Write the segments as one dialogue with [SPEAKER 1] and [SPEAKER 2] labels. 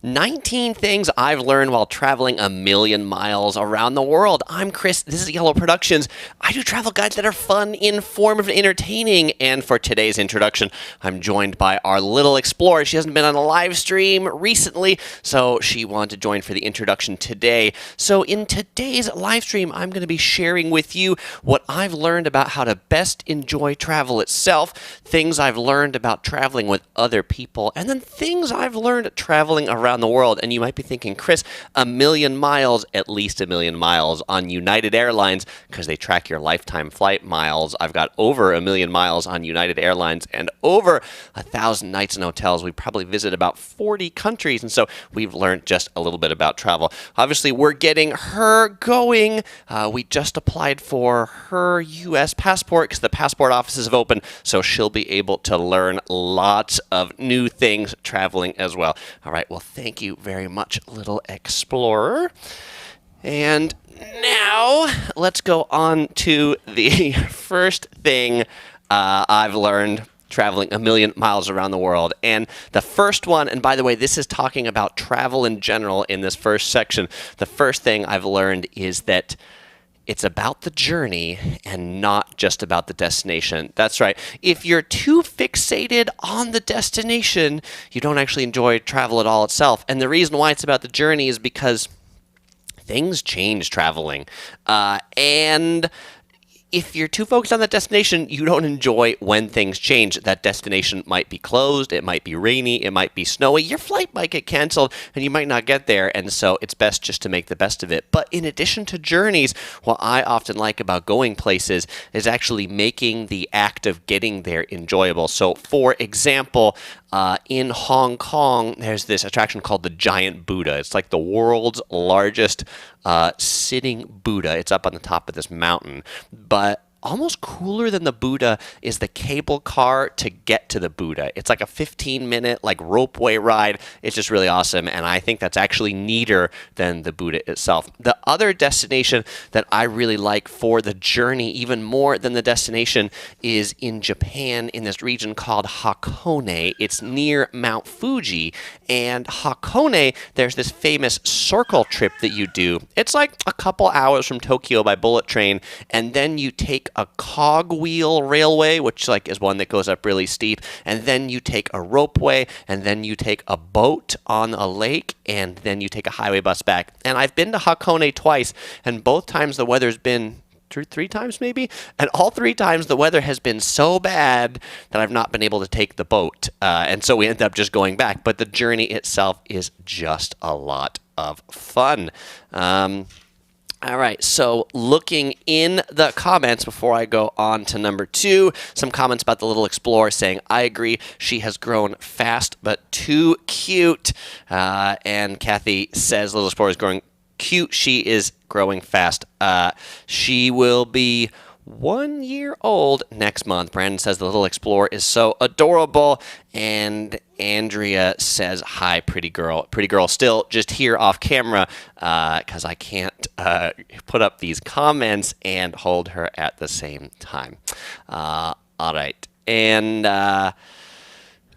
[SPEAKER 1] 19 things I've learned while traveling a million miles around the world. I'm Chris. This is Yellow Productions. I do travel guides that are fun, informative, and entertaining. And for today's introduction, I'm joined by our little explorer. She hasn't been on a live stream recently, so she wanted to join for the introduction today. So in today's live stream, I'm going to be sharing with you what I've learned about how to best enjoy travel itself, things I've learned about traveling with other people, and then things I've learned traveling around the world. And you might be thinking, Chris, a million miles, at least a million miles on United Airlines, because they track your lifetime flight miles. I've got over a million miles on United Airlines and over 1,000 nights in hotels. We probably visit about 40 countries, and so we've learned just a little bit about travel. Obviously, we're getting her going. We just applied for her U.S. passport because the passport offices have opened, so she'll be able to learn lots of new things traveling as well. All right, well, thank you very much, little explorer. And now let's go on to the first thing I've learned traveling a million miles around the world. And the first one, and by the way, this is talking about travel in general in this first section. The first thing I've learned is that it's about the journey and not just about the destination. That's right. If you're too fixated on the destination, you don't actually enjoy travel at all itself. And the reason why it's about the journey is because things change traveling. And if you're too focused on that destination, you don't enjoy when things change. That destination might be closed, it might be rainy, it might be snowy, your flight might get canceled, and you might not get there, and so it's best just to make the best of it. But in addition to journeys, what I often like about going places is actually making the act of getting there enjoyable. So, for example, in Hong Kong, there's this attraction called the Giant Buddha. It's like the world's largest sitting Buddha. It's up on the top of this mountain. But almost cooler than the Buddha is the cable car to get to the Buddha. It's like a 15-minute ropeway ride. It's just really awesome, and I think that's actually neater than the Buddha itself. The other destination that I really like for the journey, even more than the destination, is in Japan in this region called Hakone. It's near Mount Fuji, and Hakone, there's this famous circle trip that you do. It's like a couple hours from Tokyo by bullet train, and then you take a cogwheel railway, which is one that goes up really steep, and then you take a ropeway, and then you take a boat on a lake, and then you take a highway bus back. And I've been to Hakone twice, and both times the weather's been three times maybe, and all three times the weather has been so bad that I've not been able to take the boat, and so we end up just going back. But the journey itself is just a lot of fun. All right, so looking in the comments before I go on to number 2, some comments about the little explorer saying, I agree, she has grown fast but too cute. And Kathy says, little explorer is growing cute. She is growing fast. She will be 1 year old next month. Brandon says the little explorer is so adorable. And Andrea says, hi, pretty girl. Pretty girl still just here off camera because I can't put up these comments and hold her at the same time. All right. And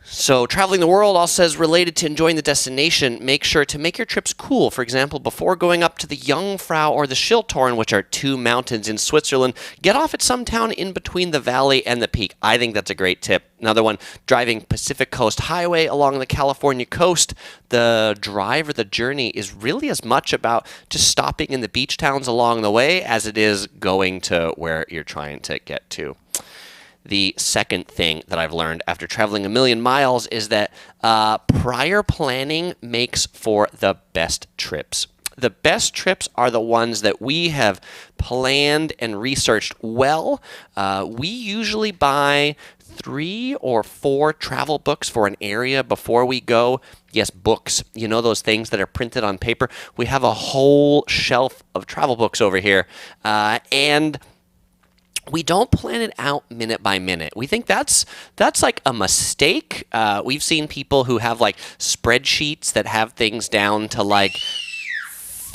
[SPEAKER 1] so traveling the world also says, related to enjoying the destination, make sure to make your trips cool. For example, before going up to the Jungfrau or the Schilthorn, which are 2 mountains in Switzerland, get off at some town in between the valley and the peak. I think that's a great tip. Another one, driving Pacific Coast Highway along the California coast. The drive or the journey is really as much about just stopping in the beach towns along the way as it is going to where you're trying to get to. The second thing that I've learned after traveling a million miles is that prior planning makes for the best trips. The best trips are the ones that we have planned and researched well. We usually buy 3 or 4 travel books for an area before we go. Yes, books. You know those things that are printed on paper? We have a whole shelf of travel books over here. And we don't plan it out minute by minute. We think that's like a mistake. We've seen people who have spreadsheets that have things down to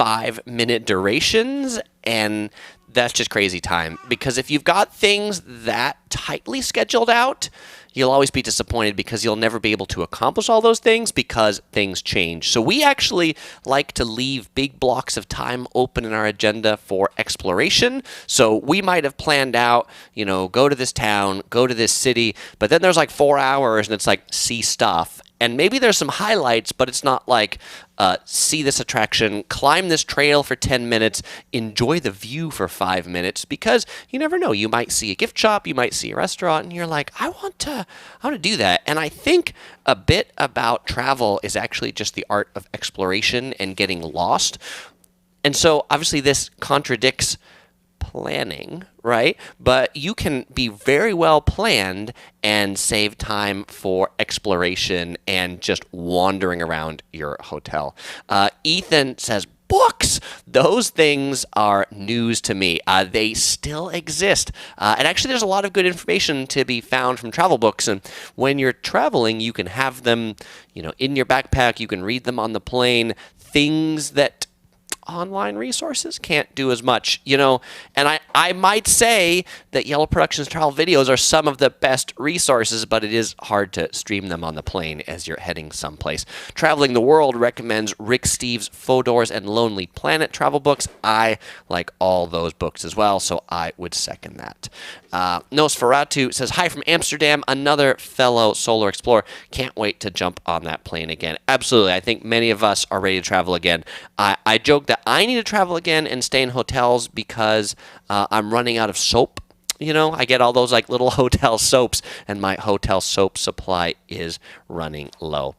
[SPEAKER 1] 5-minute durations, and that's just crazy time. Because if you've got things that tightly scheduled out, you'll always be disappointed because you'll never be able to accomplish all those things because things change. So we actually like to leave big blocks of time open in our agenda for exploration. So we might have planned out, go to this town, go to this city, but then there's like 4 hours and it's like see stuff. And maybe there's some highlights, but it's not like see this attraction, climb this trail for 10 minutes, enjoy the view for 5 minutes, because you never know. You might see a gift shop, you might see a restaurant, and you're like, I want to do that. And I think a bit about travel is actually just the art of exploration and getting lost. And so obviously this contradicts planning, right? But you can be very well planned and save time for exploration and just wandering around your hotel. Ethan says, books, those things are news to me. They still exist. And actually, there's a lot of good information to be found from travel books. And when you're traveling, you can have them, in your backpack. You can read them on the plane. Things that online resources can't do as much, and I might say that Yellow Productions travel videos are some of the best resources, but it is hard to stream them on the plane as you're heading someplace. Traveling the World recommends Rick Steves' Fodor's and Lonely Planet travel books. I like all those books as well, so I would second that. Nosferatu says, hi from Amsterdam, another fellow solar explorer. Can't wait to jump on that plane again. Absolutely. I think many of us are ready to travel again. I joke that I need to travel again and stay in hotels because I'm running out of soap. I get all those like little hotel soaps, and my hotel soap supply is running low.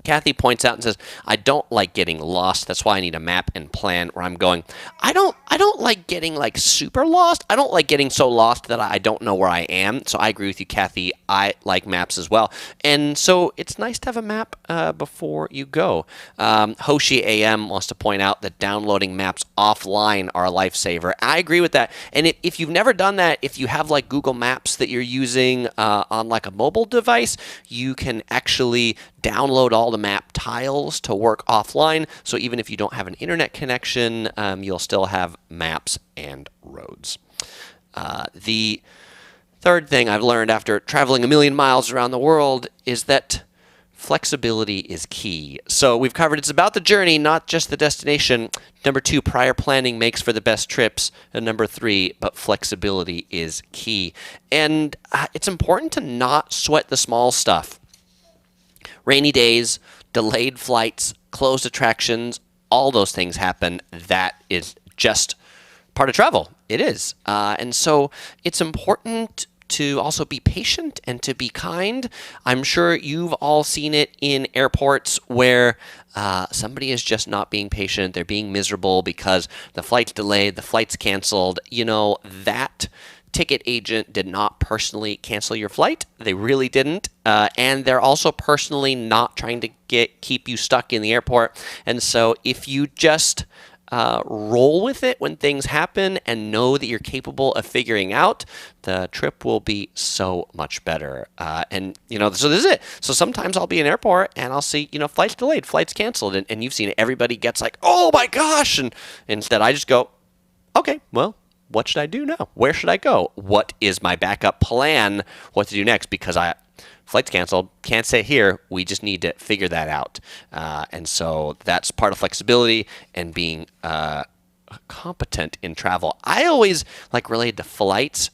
[SPEAKER 1] Kathy points out and says, I don't like getting lost. That's why I need a map and plan where I'm going. I don't like getting like super lost. I don't like getting so lost that I don't know where I am. So I agree with you, Kathy. I like maps as well. And so it's nice to have a map before you go. Hoshi AM wants to point out that downloading maps offline are a lifesaver. I agree with that. And if you've never done that, if you have like Google Maps that you're using on like a mobile device, you can actually download all the map tiles to work offline. So even if you don't have an internet connection, you'll still have maps and roads. The third thing I've learned after traveling 1 million miles around the world is that flexibility is key. So we've covered it's about the journey, not just the destination. Number 2, prior planning makes for the best trips. And number 3, but flexibility is key. And it's important to not sweat the small stuff. Rainy days, delayed flights, closed attractions, all those things happen. That is just part of travel. It is. And so it's important to also be patient and to be kind. I'm sure you've all seen it in airports where somebody is just not being patient. They're being miserable because the flight's delayed, the flight's canceled. That ticket agent did not personally cancel your flight. They really didn't. And they're also personally not trying to keep you stuck in the airport. And so if you just roll with it when things happen and know that you're capable of figuring out, the trip will be so much better. So this is it. So sometimes I'll be in an airport and I'll see, flights delayed, flights canceled. And you've seen it. Everybody gets like, oh my gosh. And instead I just go, okay, well, what should I do now? Where should I go? What is my backup plan? What to do next? Because flight's canceled. Can't stay here. We just need to figure that out. And so that's part of flexibility and being competent in travel. I always relate to flights.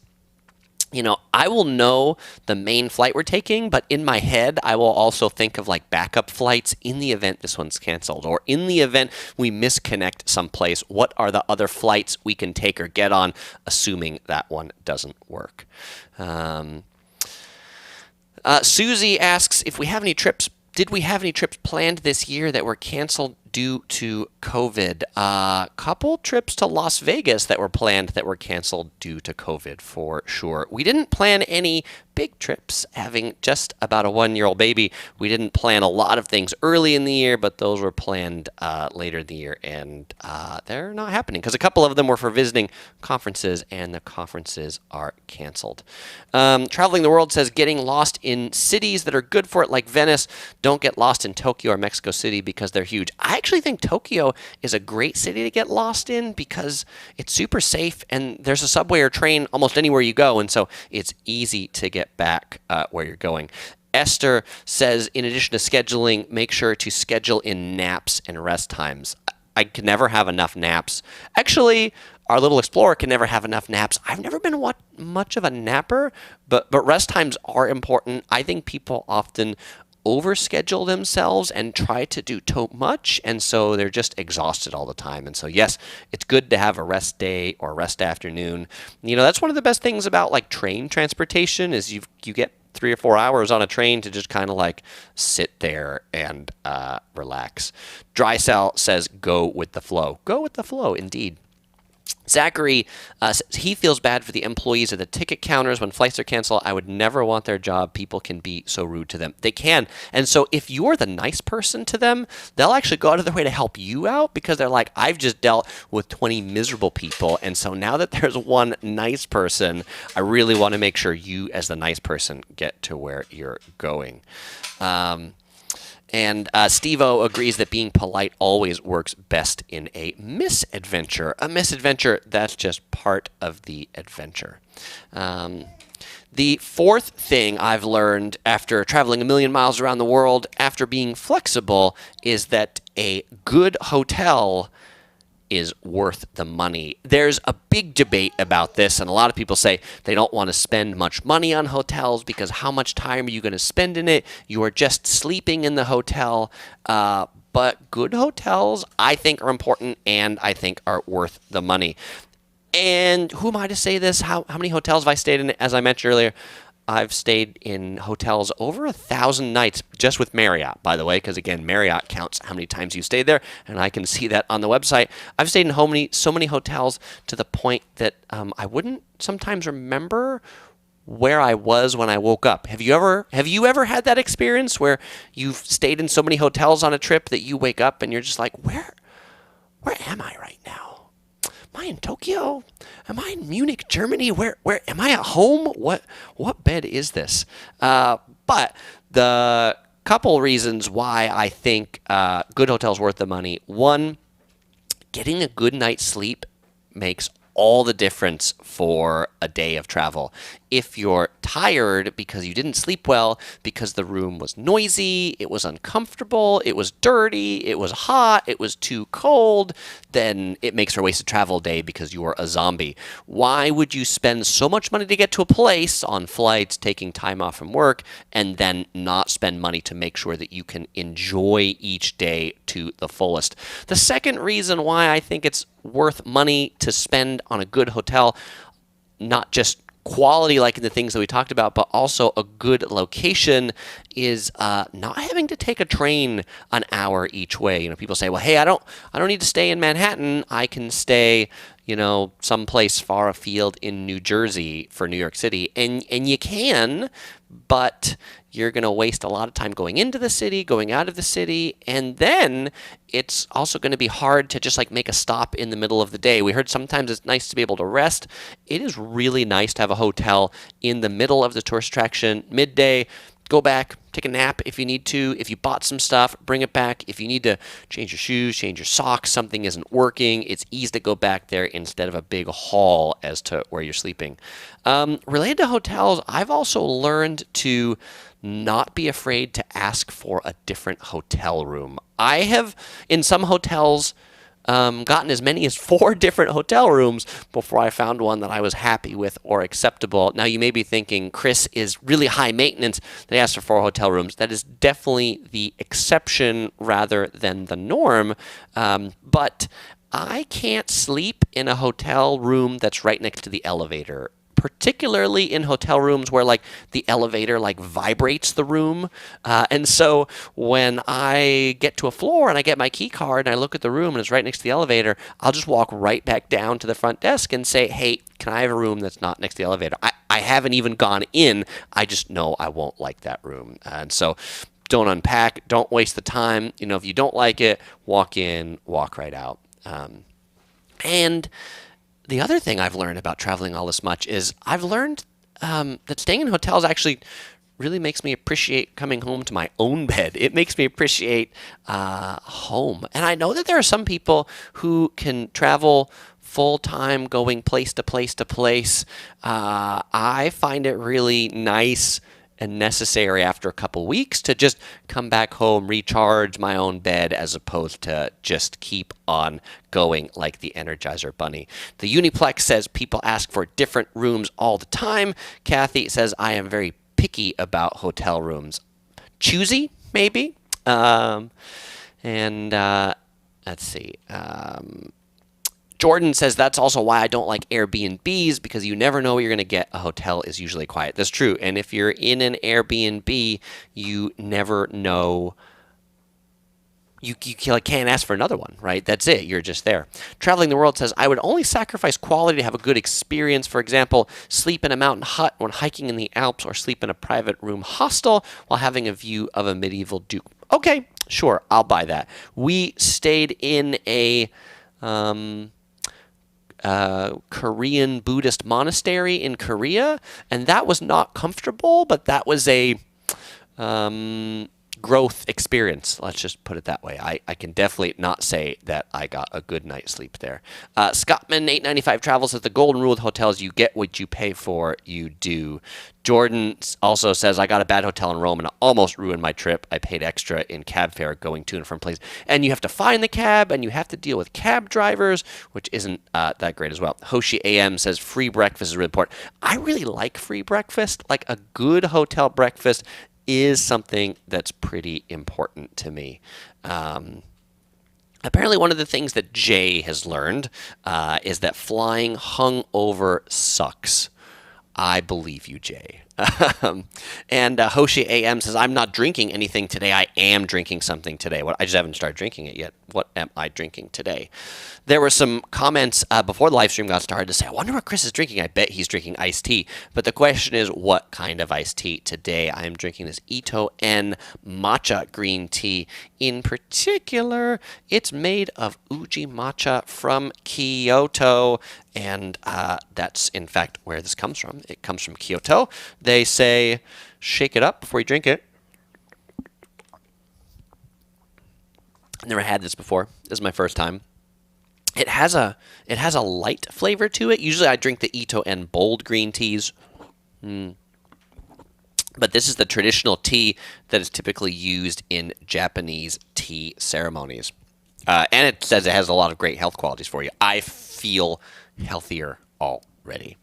[SPEAKER 1] I will know the main flight we're taking, but in my head, I will also think of backup flights in the event this one's canceled, or in the event we misconnect someplace. What are the other flights we can take or get on, assuming that one doesn't work? Susie asks if we have any trips. Did we have any trips planned this year that were canceled due to COVID? A couple trips to Las Vegas that were planned that were canceled due to COVID, for sure. We didn't plan any big trips. Having just about a 1-year-old baby, we didn't plan a lot of things early in the year, but those were planned later in the year, and they're not happening because a couple of them were for visiting conferences, and the conferences are canceled. Traveling the World says getting lost in cities that are good for it, like Venice. Don't get lost in Tokyo or Mexico City because they're huge. I actually think Tokyo is a great city to get lost in because it's super safe and there's a subway or train almost anywhere you go. And so it's easy to get back where you're going. Esther says, in addition to scheduling, make sure to schedule in naps and rest times. I can never have enough naps. Actually, our little explorer can never have enough naps. I've never been much of a napper, but rest times are important. I think people often overschedule themselves and try to do too much, and so they're just exhausted all the time. And so, yes, it's good to have a rest day or rest afternoon. That's one of the best things about like train transportation is you get 3 or 4 hours on a train to just kind of like sit there and relax. Dry Cell says, go with the flow. Go with the flow, indeed. Zachary says he feels bad for the employees at the ticket counters when flights are canceled. I would never want their job. People can be so rude to them. They can. And so if you're the nice person to them, they'll actually go out of their way to help you out because they're like, I've just dealt with 20 miserable people. And so now that there's one nice person, I really want to make sure you as the nice person get to where you're going. And Steve-O agrees that being polite always works best in a misadventure. A misadventure, that's just part of the adventure. The fourth thing I've learned after traveling a million miles around the world, after being flexible, is that a good hotel is worth the money. There's a big debate about this, and a lot of people say they don't want to spend much money on hotels because how much time are you going to spend in it? You are just sleeping in the hotel. But good hotels, I think, are important and I think are worth the money. And who am I to say this? How many hotels have I stayed in? As I mentioned earlier, I've stayed in hotels over 1,000 nights just with Marriott, by the way, because again, Marriott counts how many times you stayed there, and I can see that on the website. I've stayed in so many hotels to the point that I wouldn't sometimes remember where I was when I woke up. Have you ever had that experience where you've stayed in so many hotels on a trip that you wake up and you're just like, where am I right now? Am I in Tokyo? Am I in Munich, Germany? Where am I at home? What bed is this? But the couple reasons why I think good hotels worth the money. One, getting a good night's sleep makes all the difference for a day of travel. If you're tired because you didn't sleep well, because the room was noisy, it was uncomfortable, it was dirty, it was hot, it was too cold, then it makes for a wasted travel day because you are a zombie. Why would you spend so much money to get to a place on flights, taking time off from work, and then not spend money to make sure that you can enjoy each day to the fullest? The second reason why I think it's worth money to spend on a good hotel, not just quality like in the things that we talked about, but also a good location, is not having to take a train an hour each way. People say, well, hey, I don't need to stay in Manhattan. I can stay, someplace far afield in New Jersey for New York City. And you can, but you're going to waste a lot of time going into the city, going out of the city, and then it's also going to be hard to just like make a stop in the middle of the day. We heard sometimes it's nice to be able to rest. It is really nice to have a hotel in the middle of the tourist attraction, midday. Go back, take a nap if you need to. If you bought some stuff, bring it back. If you need to change your shoes, change your socks, something isn't working, it's easy to go back there instead of a big haul as to where you're sleeping. Related to hotels, I've also learned to not be afraid to ask for a different hotel room. I have, in some hotels, gotten as many as 4 different hotel rooms before I found one that I was happy with or acceptable. Now, you may be thinking, Chris is really high maintenance. They asked for 4 hotel rooms. That is definitely the exception rather than the norm. But I can't sleep in a hotel room that's right next to the elevator, particularly in hotel rooms where like the elevator like vibrates the room. And so when I get to a floor and I get my key card and I look at the room and it's right next to the elevator, I'll just walk right back down to the front desk and say, hey, can I have a room that's not next to the elevator? I haven't even gone in. I just know I won't like that room. And so don't unpack. Don't waste the time. If you don't like it, walk in, walk right out. And the other thing I've learned about traveling all this much is I've learned that staying in hotels actually really makes me appreciate coming home to my own bed. It makes me appreciate home. And I know that there are some people who can travel full time, going place to place to place. I find it really nice and necessary after a couple weeks to just come back home, recharge my own bed, as opposed to just keep on going like the Energizer Bunny. The Uniplex says people ask for different rooms all the time. Kathy says I am very picky about hotel rooms. Choosy, maybe. And let's see. Jordan says that's also why I don't like Airbnbs, because you never know what you're going to get. A hotel is usually quiet. That's true. And if you're in an Airbnb, you never know. You can't ask for another one, right? That's it. You're just there. Traveling the World says, I would only sacrifice quality to have a good experience. For example, sleep in a mountain hut when hiking in the Alps, or sleep in a private room hostel while having a view of a medieval duke. Okay, sure. I'll buy that. We stayed in a Korean Buddhist monastery in Korea, and that was not comfortable, but that was a growth experience. Let's just put it that way. I can definitely not say that I got a good night's sleep there. Scottman 895 Travel says the golden rule with hotels: you get what you pay for. You do. Jordan also says, I got a bad hotel in Rome and it almost ruined my trip. I paid extra in cab fare going to and from places. And you have to find the cab, and you have to deal with cab drivers, which isn't that great as well. Hoshi AM says free breakfast is really important. I really like free breakfast. Like, a good hotel breakfast is something that's pretty important to me. Apparently, one of the things that Jay has learned is that flying hungover sucks. I believe you, Jay. And Hoshi AM says, I'm not drinking anything today. I am drinking something today. Well, I just haven't started drinking it yet. What am I drinking today? There were some comments before the live stream got started to say, I wonder what Chris is drinking. I bet he's drinking iced tea. But the question is, what kind of iced tea? Today, I am drinking this Ito En matcha green tea. In particular, it's made of Uji matcha from Kyoto. And that's, in fact, where this comes from. It comes from Kyoto. They say, shake it up before you drink it. Never had this before. This is my first time. It has a light flavor to it. Usually I drink the Ito En bold green teas. But this is the traditional tea that is typically used in Japanese tea ceremonies. And it says it has a lot of great health qualities for you. I feel healthier already.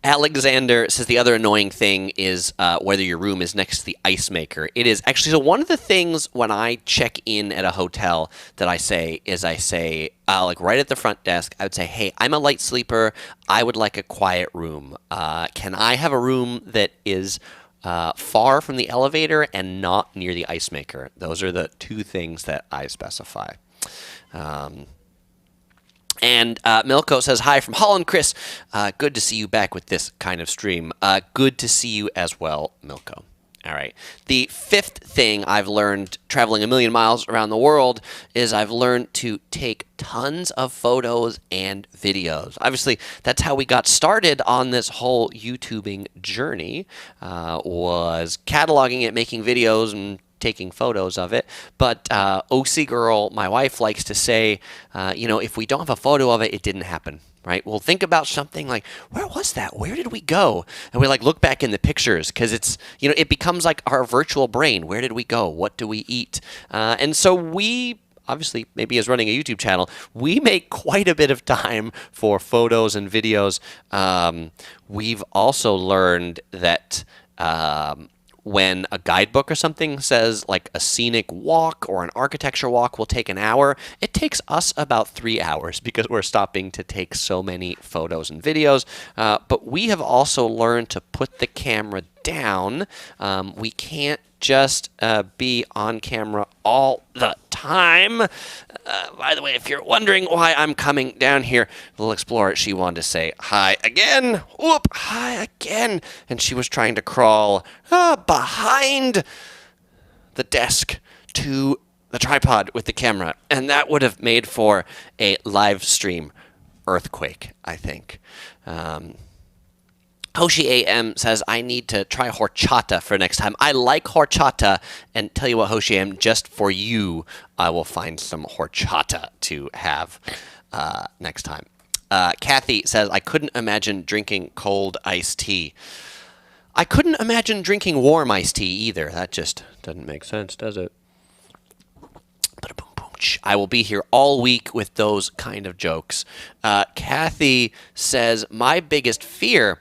[SPEAKER 1] Alexander says the other annoying thing is whether your room is next to the ice maker. It is actually, so one of the things when I check in at a hotel that I say is like right at the front desk, I would say, hey, I'm a light sleeper. I would like a quiet room. Can I have a room that is far from the elevator and not near the ice maker? Those are the two things that I specify. And Milko says, hi from Holland, Chris. Good to see you back with this kind of stream. Good to see you as well, Milko. All right. The fifth thing I've learned traveling a million miles around the world is I've learned to take tons of photos and videos. Obviously, that's how we got started on this whole YouTubing journey, was cataloging it, making videos, and taking photos of it. But OC Girl, my wife, likes to say, if we don't have a photo of it, it didn't happen. Right? We'll think about something like, where was that? Where did we go? And we look back in the pictures, because it's, it becomes like our virtual brain. Where did we go? What do we eat? And so we, obviously, maybe as running a YouTube channel, we make quite a bit of time for photos and videos. We've also learned that when a guidebook or something says like a scenic walk or an architecture walk will take an hour, it takes us about 3 hours because we're stopping to take so many photos and videos. But we have also learned to put the camera down. We can't just be on camera all the time. By the way, if you're wondering why I'm coming down here, Little Explorer, she wanted to say hi again. Whoop, hi again. And she was trying to crawl behind the desk to the tripod with the camera. And that would have made for a live stream earthquake, I think. Hoshi AM says, I need to try horchata for next time. I like horchata, and tell you what, Hoshi AM, just for you, I will find some horchata to have next time. Kathy says, I couldn't imagine drinking cold iced tea. I couldn't imagine drinking warm iced tea either. That just doesn't make sense, does it? I will be here all week with those kind of jokes. Kathy says, my biggest fear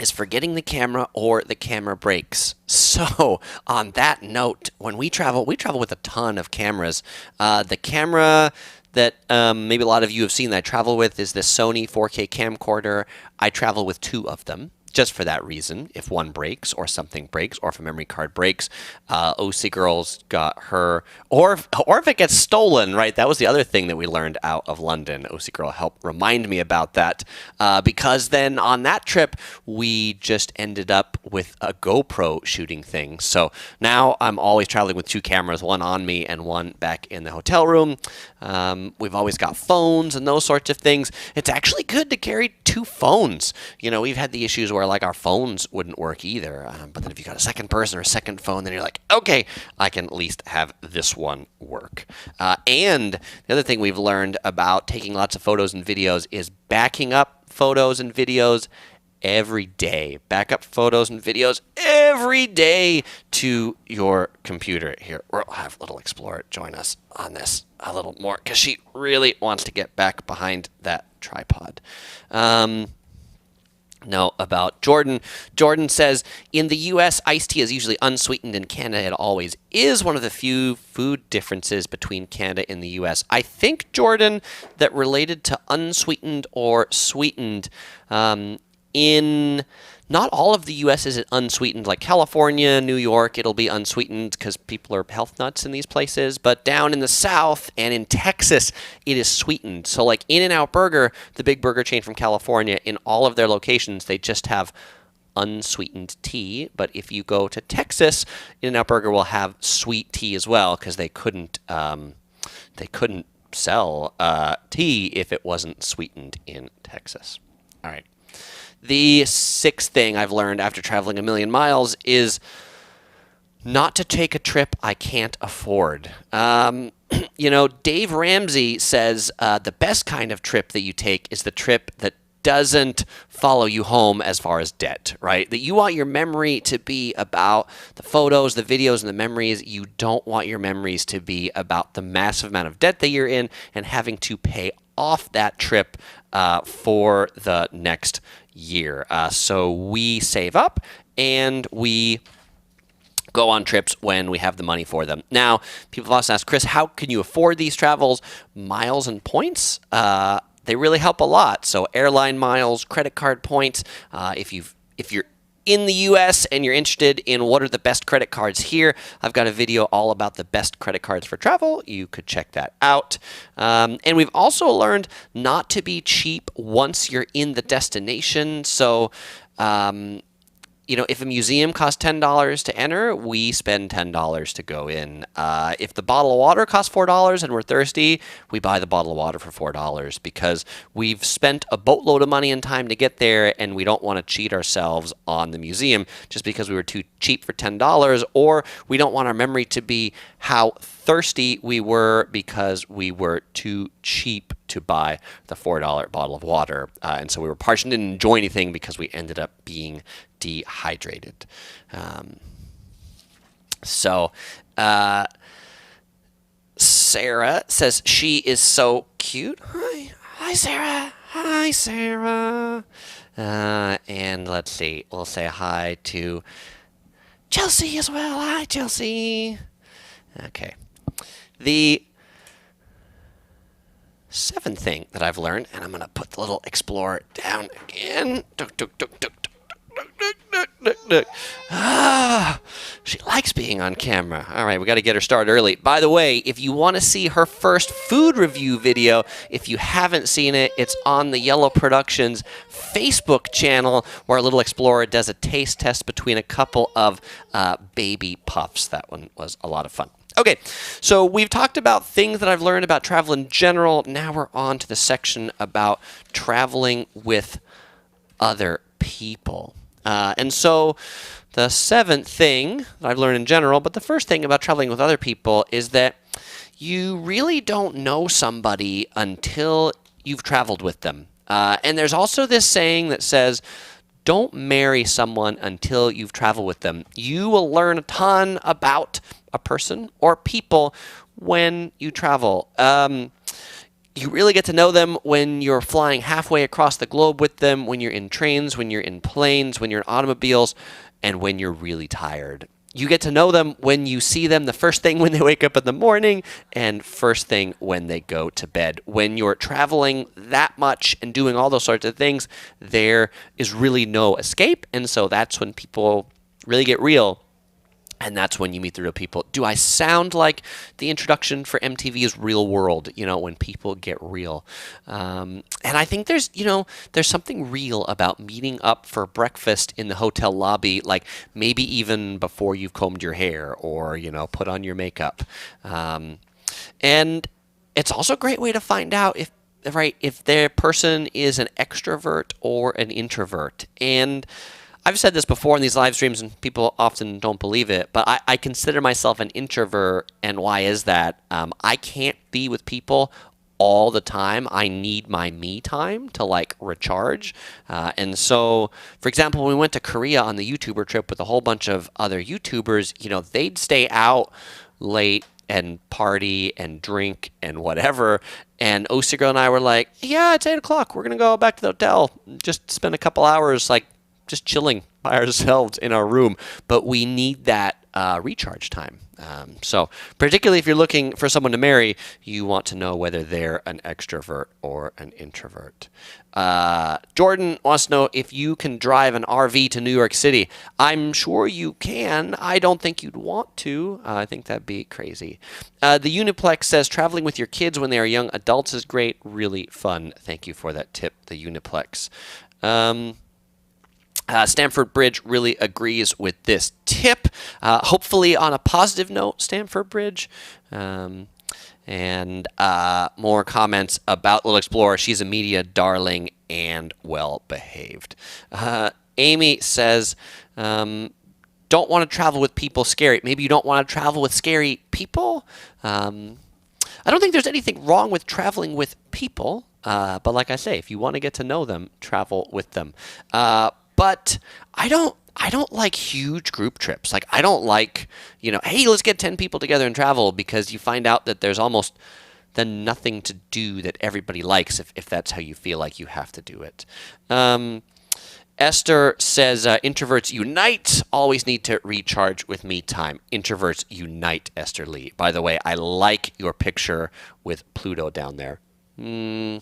[SPEAKER 1] is forgetting the camera or the camera breaks. So on that note, when we travel with a ton of cameras. The camera that maybe a lot of you have seen that I travel with is this Sony 4K camcorder. I travel with 2 of them. Just for that reason, if one breaks or something breaks or if a memory card breaks, OC Girl's got her, or if it gets stolen, right? That was the other thing that we learned out of London. OC Girl helped remind me about that because then on that trip, we just ended up with a GoPro shooting thing. So now I'm always traveling with 2 cameras, one on me and one back in the hotel room. We've always got phones and those sorts of things. It's actually good to carry 2 phones. You know, we've had the issues where like our phones wouldn't work either. But then if you got a second person or a second phone, then you're like, okay, I can at least have this one work. And the other thing we've learned about taking lots of photos and videos is backing up photos and videos every day. Back up photos and videos every day to your computer. Here, we'll have Little Explorer join us on this a little more because she really wants to get back behind that tripod. No, about Jordan. Jordan says, in the U.S., iced tea is usually unsweetened. In Canada, it always is. One of the few food differences between Canada and the U.S. I think, Jordan, that related to unsweetened or sweetened, in not all of the U.S. is it unsweetened. Like California, New York, it'll be unsweetened because people are health nuts in these places. But down in the South and in Texas, it is sweetened. So like In-N-Out Burger, the big burger chain from California, in all of their locations, they just have unsweetened tea. But if you go to Texas, In-N-Out Burger will have sweet tea as well because they couldn't sell tea if it wasn't sweetened in Texas. All right. The 6th thing I've learned after traveling 1,000,000 miles is not to take a trip I can't afford. You know, Dave Ramsey says the best kind of trip that you take is the trip that doesn't follow you home as far as debt, right? That you want your memory to be about the photos, the videos, and the memories. You don't want your memories to be about the massive amount of debt that you're in and having to pay off that trip for the next year. So we save up and we go on trips when we have the money for them. Now, people have also asked, Chris, how can you afford these travels? Miles and points, they really help a lot. So airline miles, credit card points. If you're in the U.S. and you're interested in what are the best credit cards here, I've got a video all about the best credit cards for travel. You could check that out. And we've also learned not to be cheap once you're in the destination. So, you know, if a museum costs $10 to enter, we spend $10 to go in. If the bottle of water costs $4 and we're thirsty, we buy the bottle of water for $4 because we've spent a boatload of money and time to get there and we don't want to cheat ourselves on the museum just because we were too cheap for $10, or we don't want our memory to be how thirsty we were because we were too cheap to buy the $4 bottle of water. And so we were parched and didn't enjoy anything because we ended up being dehydrated. Sarah says she is so cute. Hi, Sarah. Hi, Sarah. And let's see. We'll say hi to Chelsea as well. Hi, Chelsea. Okay. The 7th thing that I've learned, and I'm going to put the little Explorer down again. She likes being on camera. All right, we got to get her started early. By the way, if you want to see her first food review video, if you haven't seen it, it's on the Yellow Productions Facebook channel where Little Explorer does a taste test between a couple of baby puffs. That one was a lot of fun. Okay, so we've talked about things that I've learned about travel in general. Now we're on to the section about traveling with other people. And so the seventh thing that I've learned in general, but the first thing about traveling with other people is that you really don't know somebody until you've traveled with them. And there's also this saying that says, don't marry someone until you've traveled with them. You will learn a ton about a person or people when you travel. You really get to know them when you're flying halfway across the globe with them, when you're in trains, when you're in planes, when you're in automobiles, and when you're really tired. You get to know them when you see them the first thing when they wake up in the morning and first thing when they go to bed. When you're traveling that much and doing all those sorts of things, there is really no escape. And so that's when people really get real. And that's when you meet the real people. Do I sound like the introduction for MTV's Real World, when people get real? And I think there's something real about meeting up for breakfast in the hotel lobby, like maybe even before you've combed your hair or, put on your makeup. And it's also a great way to find out if their person is an extrovert or an introvert. And I've said this before in these live streams, and people often don't believe it, but I consider myself an introvert, and why is that? I can't be with people all the time. I need my me time to recharge. And so, for example, when we went to Korea on the YouTuber trip with a whole bunch of other YouTubers, they'd stay out late and party and drink and whatever. And OC Girl and I were like, yeah, it's 8 o'clock. We're going to go back to the hotel, just spend a couple hours just chilling by ourselves in our room. But we need that recharge time. So particularly if you're looking for someone to marry, you want to know whether they're an extrovert or an introvert. Jordan wants to know if you can drive an RV to New York City. I'm sure you can. I don't think you'd want to. I think that'd be crazy. The Uniplex says traveling with your kids when they are young adults is great. Really fun. Thank you for that tip, the Uniplex. Stamford Bridge really agrees with this tip. Hopefully on a positive note, Stamford Bridge. And more comments about Little Explorer. She's a media darling and well-behaved. Amy says, don't want to travel with people scary. Maybe you don't want to travel with scary people? I don't think there's anything wrong with traveling with people. But like I say, if you want to get to know them, travel with them. But I don't like huge group trips. I don't like, hey, let's get 10 people together and travel, because you find out that there's almost then nothing to do that everybody likes if that's how you feel like you have to do it. Esther says, introverts unite, always need to recharge with me time. Introverts unite, Esther Lee. By the way, I like your picture with Pluto down there. In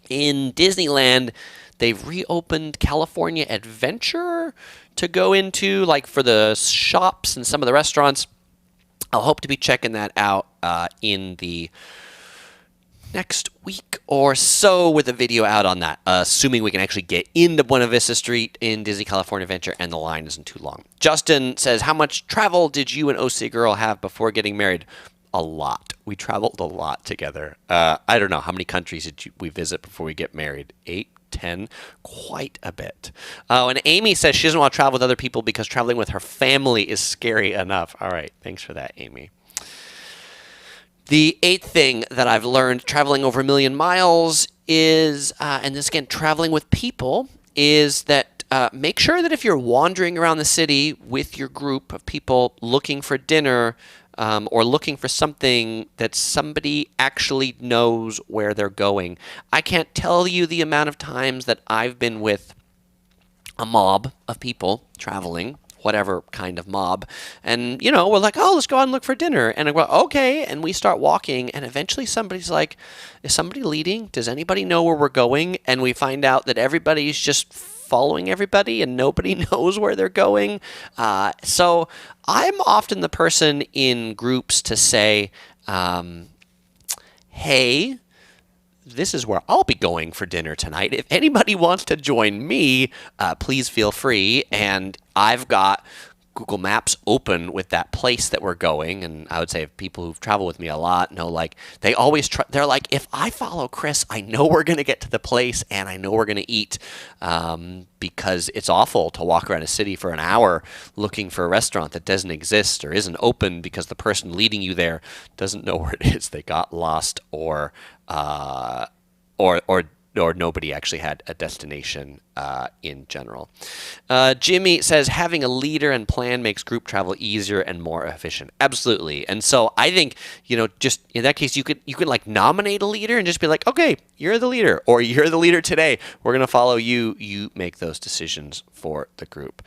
[SPEAKER 1] Disneyland, they've reopened California Adventure to go into, for the shops and some of the restaurants. I'll hope to be checking that out in the next week or so with a video out on that, assuming we can actually get into Buena Vista Street in Disney California Adventure and the line isn't too long. Justin says, how much travel did you and OC Girl have before getting married? A lot. We traveled a lot together. I don't know. How many countries did we visit before we get married? 8, 10? Quite a bit. And Amy says she doesn't want to travel with other people because traveling with her family is scary enough. All right. Thanks for that, Amy. The 8th thing that I've learned traveling over 1 million miles is, and this again, traveling with people, is that make sure that if you're wandering around the city with your group of people looking for dinner, or looking for something, that somebody actually knows where they're going. I can't tell you the amount of times that I've been with a mob of people traveling, whatever kind of mob, and, we're like, oh, let's go out and look for dinner. And I go, okay, and we start walking, and eventually somebody's like, is somebody leading? Does anybody know where we're going? And we find out that everybody's just following everybody and nobody knows where they're going. So I'm often the person in groups to say, hey, this is where I'll be going for dinner tonight. If anybody wants to join me, please feel free. And I've got Google Maps open with that place that we're going, and I would say people who've traveled with me a lot know, like, they always they're like, if I follow Chris, I know we're going to get to the place and I know we're going to eat, because it's awful to walk around a city for an hour looking for a restaurant that doesn't exist or isn't open because the person leading you there doesn't know where it is. They got lost, or nobody actually had a destination in general. Jimmy says having a leader and plan makes group travel easier and more efficient. Absolutely. And so I think, just in that case, you could like nominate a leader and just be like, okay, you're the leader, or you're the leader today. We're going to follow you. You make those decisions for the group.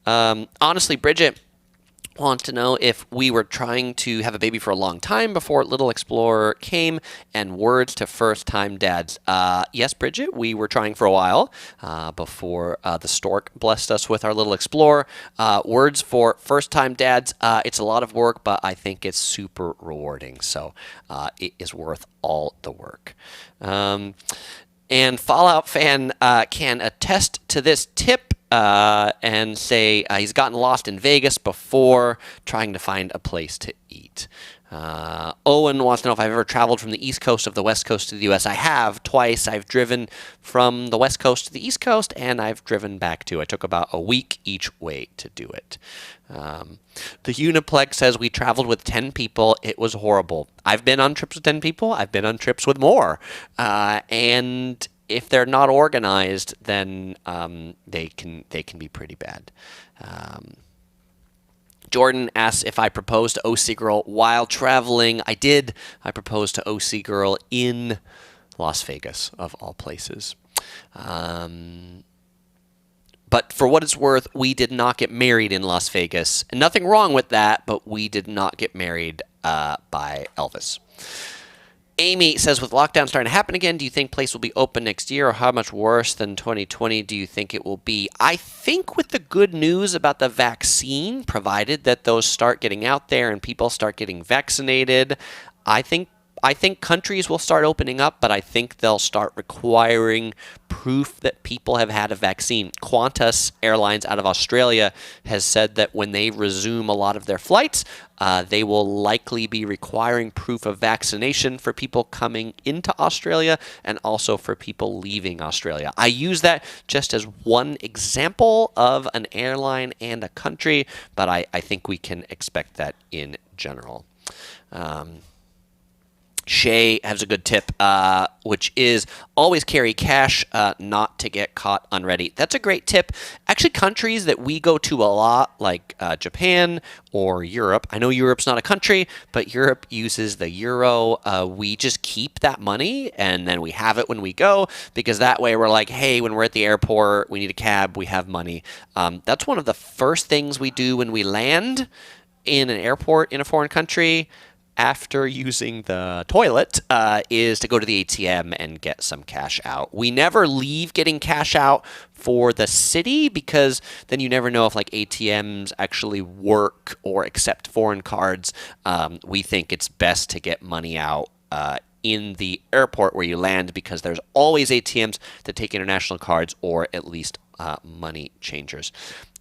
[SPEAKER 1] Honestly, Bridget wants to know if we were trying to have a baby for a long time before Little Explorer came, and words to first-time dads. Yes, Bridget, we were trying for a while before the stork blessed us with our Little Explorer. Words for first-time dads, it's a lot of work, but I think it's super rewarding, so it is worth all the work. And Fallout Fan can attest to this tip, and say he's gotten lost in Vegas before trying to find a place to eat. Owen wants to know if I've ever traveled from the East Coast of the West Coast to the U.S. I have, twice. I've driven from the West Coast to the East Coast, and I've driven back too. I took about a week each way to do it. The Uniplex says we traveled with 10 people. It was horrible. I've been on trips with 10 people. I've been on trips with more. And if they're not organized, then they can be pretty bad. Jordan asks if I proposed to OC Girl while traveling. I did. I proposed to OC Girl in Las Vegas, of all places. But for what it's worth, we did not get married in Las Vegas. And nothing wrong with that, but we did not get married by Elvis. Amy says, with lockdown starting to happen again, do you think place will be open next year, or how much worse than 2020 do you think it will be? I think with the good news about the vaccine, provided that those start getting out there and people start getting vaccinated, I think countries will start opening up, but I think they'll start requiring proof that people have had a vaccine. Qantas Airlines out of Australia has said that when they resume a lot of their flights, they will likely be requiring proof of vaccination for people coming into Australia and also for people leaving Australia. I use that just as one example of an airline and a country, but I think we can expect that in general. Shay has a good tip, which is always carry cash, not to get caught unready. That's a great tip. Actually, countries that we go to a lot, like Japan or Europe. I know Europe's not a country, but Europe uses the euro. We just keep that money, and then we have it when we go, because that way we're like, hey, when we're at the airport, we need a cab, we have money. That's one of the first things we do when we land in an airport in a foreign country, after using the toilet, is to go to the ATM and get some cash out. We never leave getting cash out for the city, because then you never know if like ATMs actually work or accept foreign cards. We think it's best to get money out in the airport where you land, because there's always ATMs that take international cards, or at least money changers.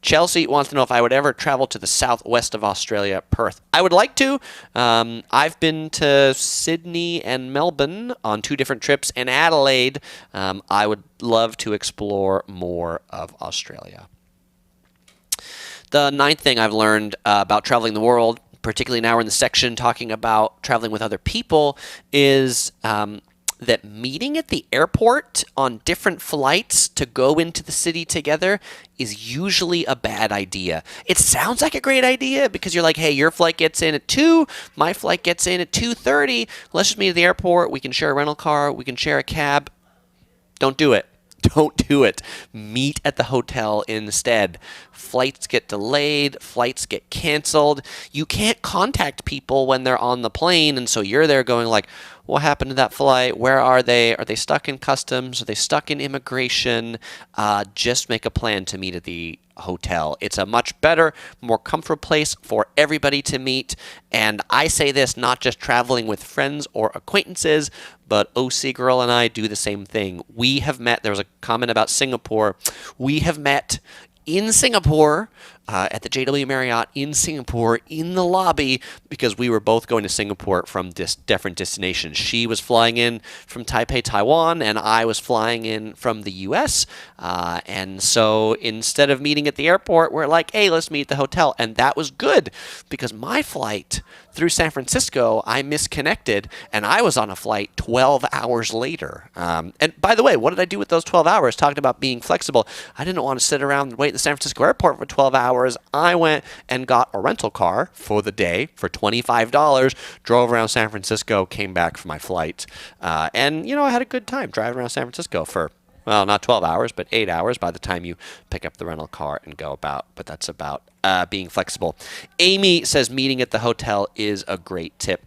[SPEAKER 1] Chelsea wants to know if I would ever travel to the southwest of Australia, Perth. I would like to. I've been to Sydney and Melbourne on 2 different trips, and Adelaide. I would love to explore more of Australia. The 9th thing I've learned about traveling the world, particularly now we're in the section talking about traveling with other people, is that meeting at the airport on different flights to go into the city together is usually a bad idea. It sounds like a great idea because you're like, hey, your flight gets in at 2, my flight gets in at 2:30. Let's just meet at the airport. We can share a rental car. We can share a cab. Don't do it. Don't do it. Meet at the hotel instead. Flights get delayed. Flights get canceled. You can't contact people when they're on the plane, and so you're there going like, what happened to that flight? Where are they? Are they stuck in customs? Are they stuck in immigration? Just make a plan to meet at the hotel. It's a much better, more comfortable place for everybody to meet. And I say this not just traveling with friends or acquaintances, but OC Girl and I do the same thing. We have met, there was a comment about Singapore. We have met in Singapore at the JW Marriott in Singapore in the lobby because we were both going to Singapore from different destinations. She was flying in from Taipei, Taiwan, and I was flying in from the US. And so instead of meeting at the airport, we're like, hey, let's meet at the hotel. And that was good because my flight through San Francisco, I misconnected, and I was on a flight 12 hours later. And by the way, what did I do with those 12 hours? Talking about being flexible. I didn't want to sit around and wait at the San Francisco airport for 12 hours. I went and got a rental car for the day for $25, drove around San Francisco, came back for my flight. And, I had a good time driving around San Francisco for, well, not 12 hours, but 8 hours by the time you pick up the rental car and go about. But that's about being flexible. Amy says meeting at the hotel is a great tip.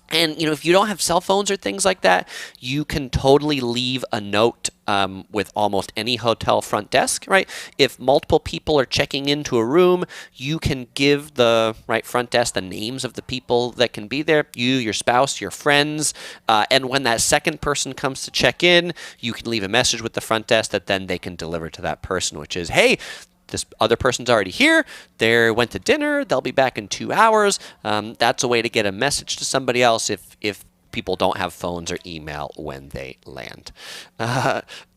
[SPEAKER 1] And, if you don't have cell phones or things like that, you can totally leave a note with almost any hotel front desk, right? If multiple people are checking into a room, you can give the front desk the names of the people that can be there, you, your spouse, your friends. And when that second person comes to check in, you can leave a message with the front desk that then they can deliver to that person, which is, hey, this other person's already here. They went to dinner. They'll be back in 2 hours. That's a way to get a message to somebody else if people don't have phones or email when they land.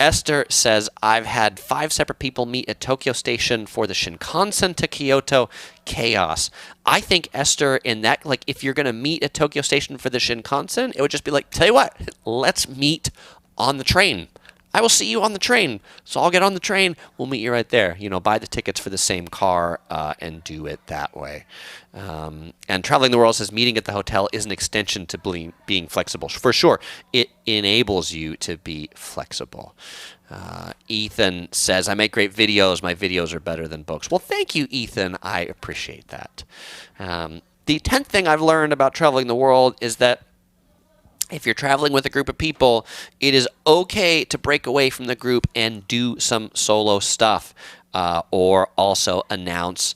[SPEAKER 1] Esther says, I've had 5 separate people meet at Tokyo Station for the Shinkansen to Kyoto. Chaos. I think, Esther, in that, if you're going to meet at Tokyo Station for the Shinkansen, it would just be like, tell you what, let's meet on the train. I will see you on the train. So I'll get on the train. We'll meet you right there. Buy the tickets for the same car and do it that way. And Traveling the World says meeting at the hotel is an extension to being flexible. For sure, it enables you to be flexible. Ethan says, I make great videos. My videos are better than books. Well, thank you, Ethan. I appreciate that. The 10th thing I've learned about traveling the world is that if you're traveling with a group of people, it is okay to break away from the group and do some solo stuff, or also announce,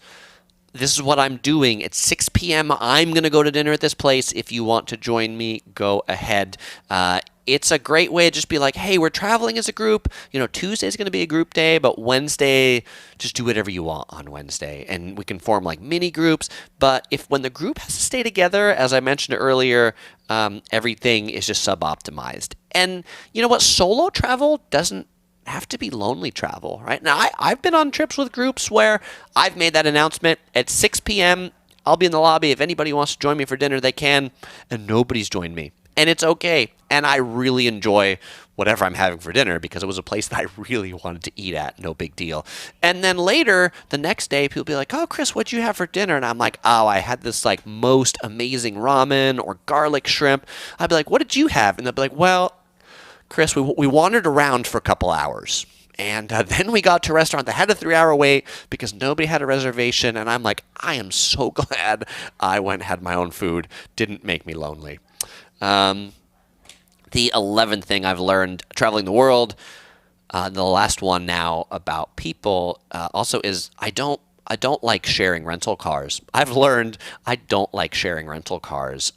[SPEAKER 1] this is what I'm doing. At 6 p.m., I'm going to go to dinner at this place. If you want to join me, go ahead. It's a great way to just be like, hey, we're traveling as a group. Tuesday's going to be a group day, but Wednesday, just do whatever you want on Wednesday. And we can form mini groups. But when the group has to stay together, as I mentioned earlier, everything is just sub-optimized. And you know what? Solo travel doesn't have to be lonely travel, right? Now, I've been on trips with groups where I've made that announcement at 6 p.m. I'll be in the lobby. If anybody wants to join me for dinner, they can. And nobody's joined me. And it's okay. And I really enjoy whatever I'm having for dinner because it was a place that I really wanted to eat at. No big deal. And then later, the next day, people be like, oh, Chris, what'd you have for dinner? And I'm like, oh, I had this most amazing ramen or garlic shrimp. I'd be like, what did you have? And they'd be like, well, Chris, we wandered around for a couple hours. And then we got to a restaurant that had a 3-hour wait because nobody had a reservation. And I'm like, I am so glad I went and had my own food. Didn't make me lonely. The 11th thing I've learned traveling the world, the last one now about people, also is I don't like sharing rental cars. I've learned I don't like sharing rental cars.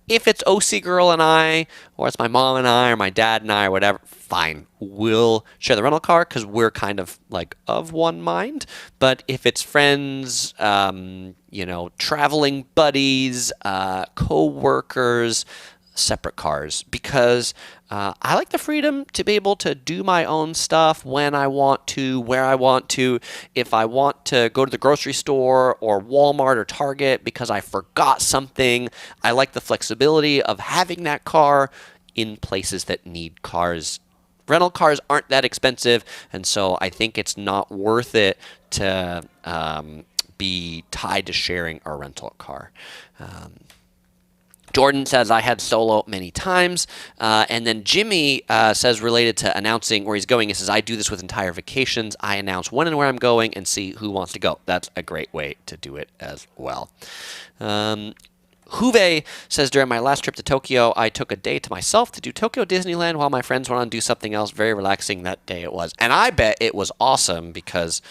[SPEAKER 1] If it's OC Girl and I, or it's my mom and I, or my dad and I, or whatever, fine. We'll share the rental car because we're kind of of one mind. But if it's friends, traveling buddies, co-workers, separate cars, because I like the freedom to be able to do my own stuff when I want to, where I want to. If I want to go to the grocery store or Walmart or Target because I forgot something, I like the flexibility of having that car in places that need cars. Rental cars aren't that expensive, and so I think it's not worth it to be tied to sharing a rental car. Jordan says, I had solo many times. And then Jimmy says, related to announcing where he's going, he says, I do this with entire vacations. I announce when and where I'm going and see who wants to go. That's a great way to do it as well. Huve says, during my last trip to Tokyo, I took a day to myself to do Tokyo Disneyland while my friends went on to do something else. Very relaxing that day it was. And I bet it was awesome because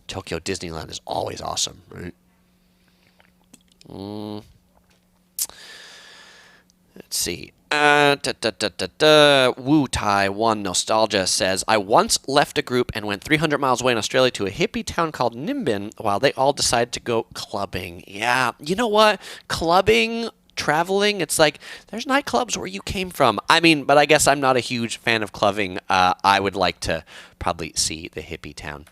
[SPEAKER 1] Tokyo Disneyland is always awesome, right? Let's see. Woo Tai One Nostalgia says, I once left a group and went 300 miles away in Australia to a hippie town called Nimbin while they all decided to go clubbing. Yeah, you know what? Clubbing, traveling, it's like there's nightclubs where you came from. I mean, but I guess I'm not a huge fan of clubbing. I would like to probably see the hippie town.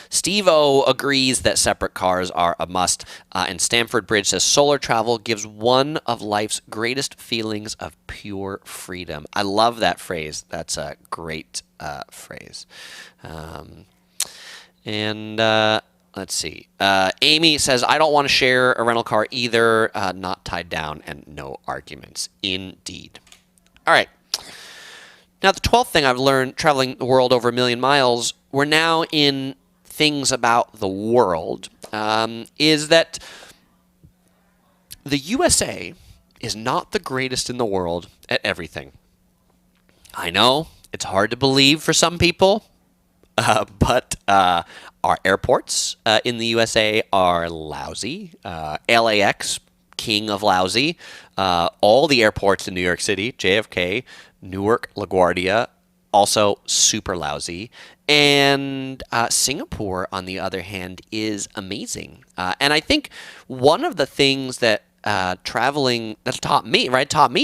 [SPEAKER 1] Steve-O agrees that separate cars are a must, and Stamford Bridge says solar travel gives one of life's greatest feelings of pure freedom. I love that phrase. That's a great phrase. Let's see. Amy says, I don't want to share a rental car either. Not tied down and no arguments. Indeed. All right. Now, the 12th thing I've learned traveling the world over 1 million miles, we're now in things about the world, is that the USA is not the greatest in the world at everything. I know it's hard to believe for some people, but our airports in the USA are lousy. LAX, king of lousy. All the airports in New York City, JFK, Newark, LaGuardia, also super lousy. And Singapore, on the other hand, is amazing. And I think one of the things that traveling that's taught me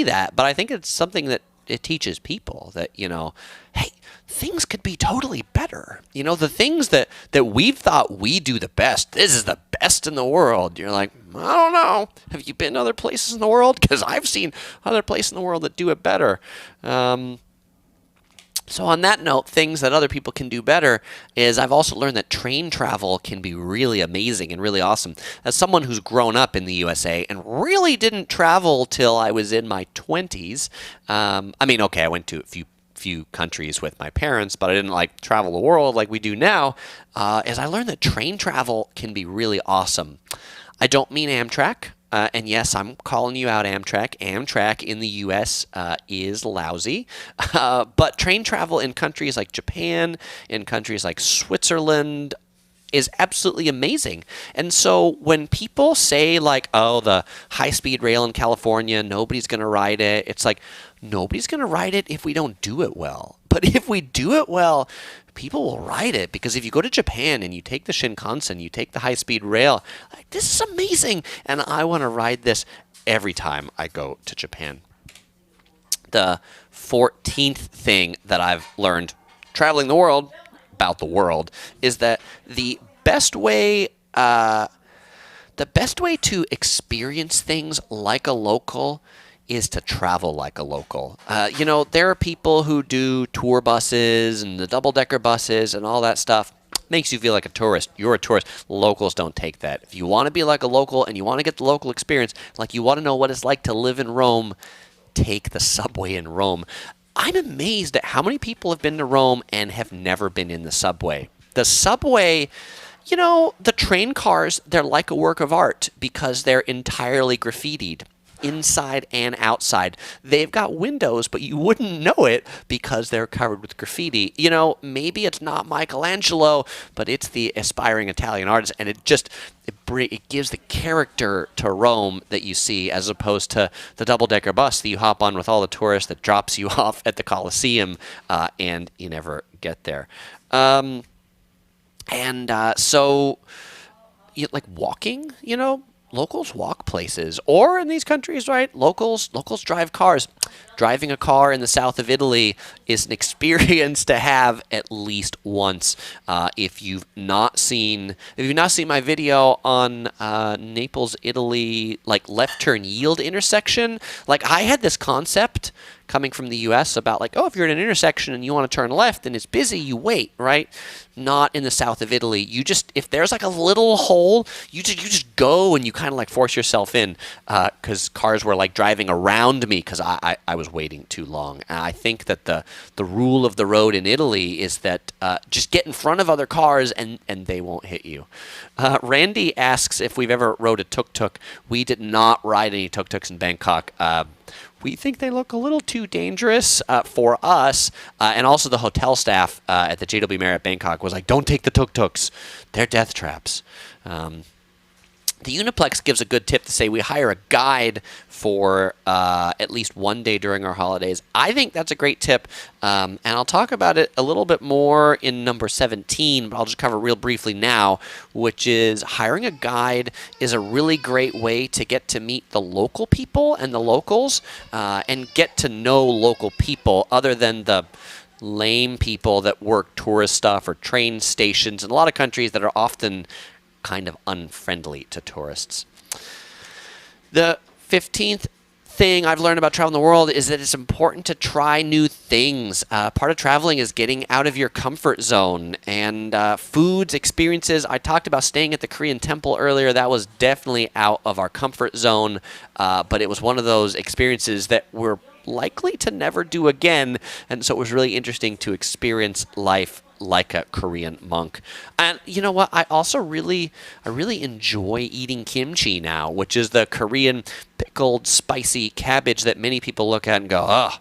[SPEAKER 1] that, but I think it's something that it teaches people that, hey, things could be totally better. The things that we've thought we do the best, this is the best in the world. You're like, I don't know. Have you been other places in the world? Because I've seen other places in the world that do it better. So on that note, things that other people can do better is I've also learned that train travel can be really amazing and really awesome. As someone who's grown up in the USA and really didn't travel till I was in my 20s, I went to a few countries with my parents, but I didn't travel the world like we do now, is I learned that train travel can be really awesome. I don't mean Amtrak. And yes, I'm calling you out, Amtrak. Amtrak in the U.S. Is lousy. But train travel in countries like Japan, in countries like Switzerland, is absolutely amazing. And so when people say the high-speed rail in California, nobody's going to ride it, it's like, nobody's going to ride it if we don't do it well. But if we do it well, people will ride it, because if you go to Japan and you take the Shinkansen, you take the high-speed rail, this is amazing, and I want to ride this every time I go to Japan. The 14th thing that I've learned traveling the world, about the world, is that the best way to experience things like a local is to travel like a local. There are people who do tour buses and the double-decker buses and all that stuff. Makes you feel like a tourist. You're a tourist. Locals don't take that. If you want to be like a local and you want to get the local experience, like you want to know what it's like to live in Rome, take the subway in Rome. I'm amazed at how many people have been to Rome and have never been in the subway. The subway, the train cars, they're like a work of art because they're entirely graffitied, inside and outside. They've got windows, but you wouldn't know it because they're covered with graffiti. Maybe it's not Michelangelo, but it's the aspiring Italian artist, and it gives the character to Rome that you see, as opposed to the double-decker bus that you hop on with all the tourists that drops you off at the Colosseum, and you never get there. So walking, locals walk places, or in these countries, right? Locals drive cars. Driving a car in the south of Italy is an experience to have at least once. If you've not seen my video on Naples, Italy, left turn yield intersection, I had this concept coming from the U.S. about if you're at an intersection and you want to turn left and it's busy, you wait, right? Not in the south of Italy. If there's a little hole, you just go and you kind of force yourself in, because cars were driving around me because I was waiting too long. And I think that the rule of the road in Italy is that just get in front of other cars and they won't hit you. Randy asks if we've ever rode a tuk-tuk. We did not ride any tuk-tuks in Bangkok. We think they look a little too dangerous for us, and also the hotel staff at the JW Marriott Bangkok was like, don't take the tuk-tuks. They're death traps. The Uniplex gives a good tip to say we hire a guide for at least one day during our holidays. I think that's a great tip, and I'll talk about it a little bit more in number 17, but I'll just cover it real briefly now, which is hiring a guide is a really great way to get to meet the local people and the locals and get to know local people other than the lame people that work tourist stuff or train stations in a lot of countries that are often kind of unfriendly to tourists. The 15th thing I've learned about traveling the world is that it's important to try new things. Part of traveling is getting out of your comfort zone, and foods, experiences. I talked about staying at the Korean temple earlier. That was definitely out of our comfort zone, but it was one of those experiences that we're likely to never do again, and so it was really interesting to experience life like a Korean monk. And you know what? I really enjoy eating kimchi now, which is the Korean pickled spicy cabbage that many people look at and go, ugh.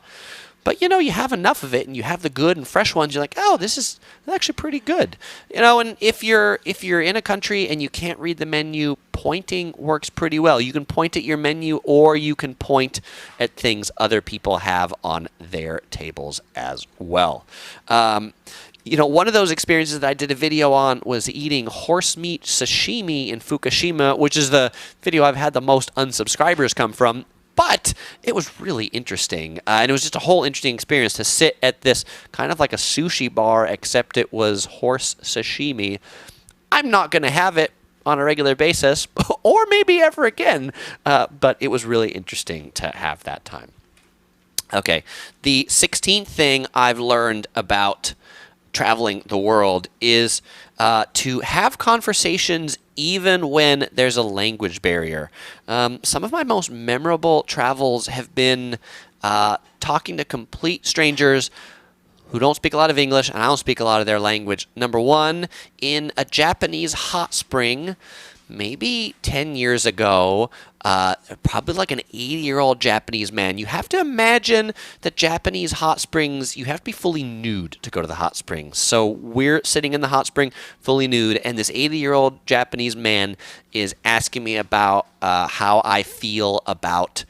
[SPEAKER 1] But you have enough of it, and you have the good and fresh ones. You're like, oh, this is actually pretty good. And if you're in a country and you can't read the menu, pointing works pretty well. You can point at your menu, or you can point at things other people have on their tables as well. One of those experiences that I did a video on was eating horse meat sashimi in Fukushima, which is the video I've had the most unsubscribers come from. But it was really interesting, and it was just a whole interesting experience to sit at this kind of like a sushi bar, except it was horse sashimi. I'm not going to have it on a regular basis, or maybe ever again, but it was really interesting to have that time. Okay, the 16th thing I've learned about traveling the world is to have conversations even when there's a language barrier. Some of my most memorable travels have been talking to complete strangers who don't speak a lot of English, and I don't speak a lot of their language. Number one, in a Japanese hot spring, maybe 10 years ago, probably like an 80-year-old Japanese man. You have to imagine that Japanese hot springs, you have to be fully nude to go to the hot springs. So we're sitting in the hot spring fully nude, and this 80-year-old Japanese man is asking me about how I feel about